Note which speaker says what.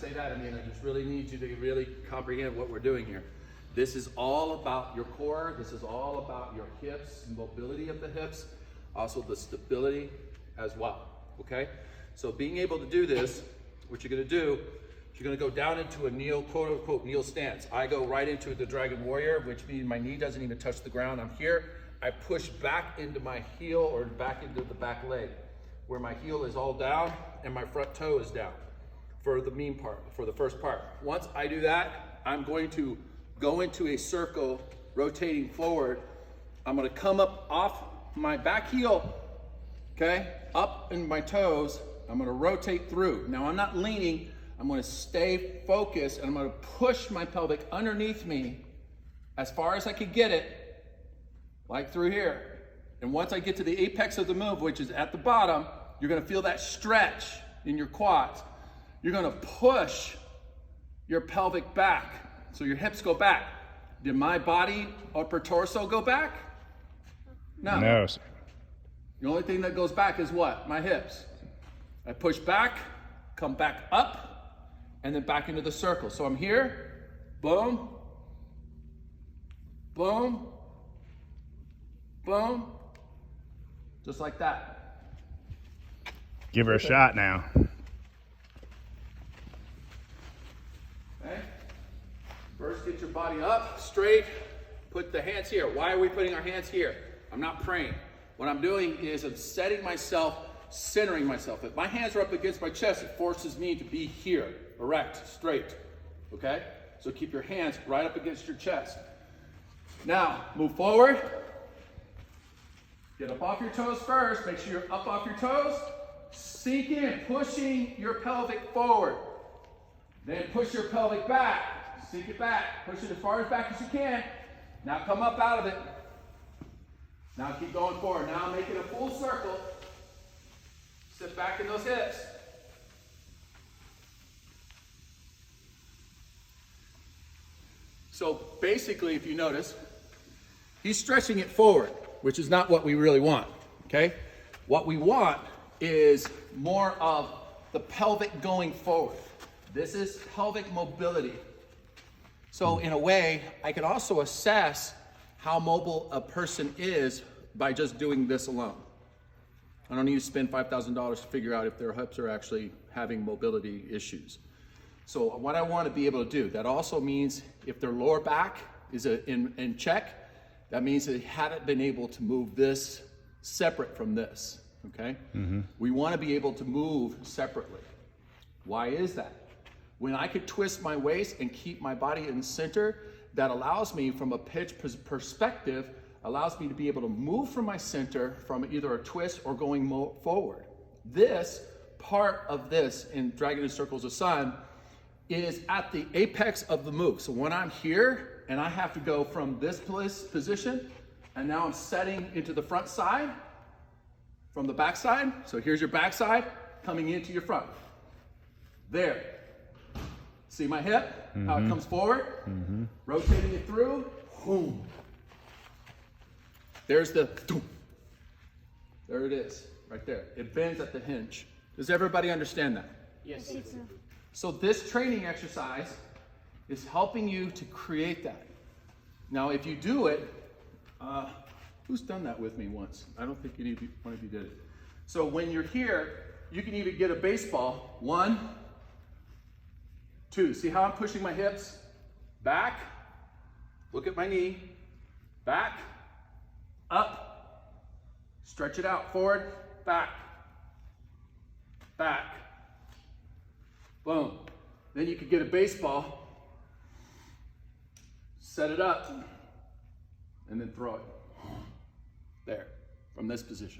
Speaker 1: say that, I mean, I just really need you to really comprehend what we're doing here. This is all about your core. This is all about your hips, mobility of the hips, also the stability as well, okay? So being able to do this, what you're gonna do, you're gonna go down into a kneel, quote unquote, kneel stance. I go right into the Dragon Warrior, which means my knee doesn't even touch the ground. I'm here, I push back into my heel or back into the back leg, where my heel is all down and my front toe is down for the mean part, for the first part. Once I do that, I'm going to go into a circle, rotating forward. I'm gonna come up off my back heel, okay? Up in my toes, I'm gonna rotate through. Now I'm not leaning, I'm gonna stay focused and I'm gonna push my pelvic underneath me as far as I can get it, like through here. And once I get to the apex of the move, which is at the bottom, you're gonna feel that stretch in your quads. You're gonna push your pelvic back, so your hips go back. Did my body, upper torso go back? No.
Speaker 2: No.
Speaker 1: The only thing that goes back is what? My hips. I push back, come back up, and then back into the circle. So I'm here, boom, boom, boom, just like that.
Speaker 2: Give her a shot now.
Speaker 1: Okay. First, get your body up, straight, put the hands here. Why are we putting our hands here? I'm not praying. What I'm doing is I'm setting myself, centering myself. If my hands are up against my chest, it forces me to be here, erect, straight, okay? So keep your hands right up against your chest. Now, move forward. Get up off your toes first. Make sure you're up off your toes. Sink in, pushing your pelvic forward. Then push your pelvic back. Sink it back. Push it as far as back as you can. Now come up out of it. Now keep going forward. Now make it a full circle. Sit back in those hips. So basically, if you notice, he's stretching it forward, which is not what we really want, okay? What we want is more of the pelvic going forward. This is pelvic mobility. So in a way, I could also assess how mobile a person is by just doing this alone. I don't need to spend $5,000 to figure out if their hips are actually having mobility issues. So what I want to be able to do, that also means if their lower back is in check, that means they haven't been able to move this separate from this, okay? We want to be able to move separately. Why is that? When I could twist my waist and keep my body in center, that allows me from a pitch perspective, allows me to be able to move from my center from either a twist or going forward. This part of this in Dragon and Circles of Sun is at the apex of the move. So when I'm here and I have to go from this position and now I'm setting into the front side from the back side. So here's your back side coming into your front. There. See my hip? How it comes forward? Rotating it through. Boom. There's the, there it is, right there. It bends at the hinge. Does everybody understand that?
Speaker 3: Yes.
Speaker 1: So this training exercise is helping you to create that. Now, if you do it, who's done that with me once? I don't think one of you did it. So when you're here, you can even get a baseball. 1, 2. See how I'm pushing my hips? Back. Look at my knee. Back. Up. Stretch it out. Forward. Back. Back. Boom. Then you could get a baseball, set it up, and then throw it. There. From this position.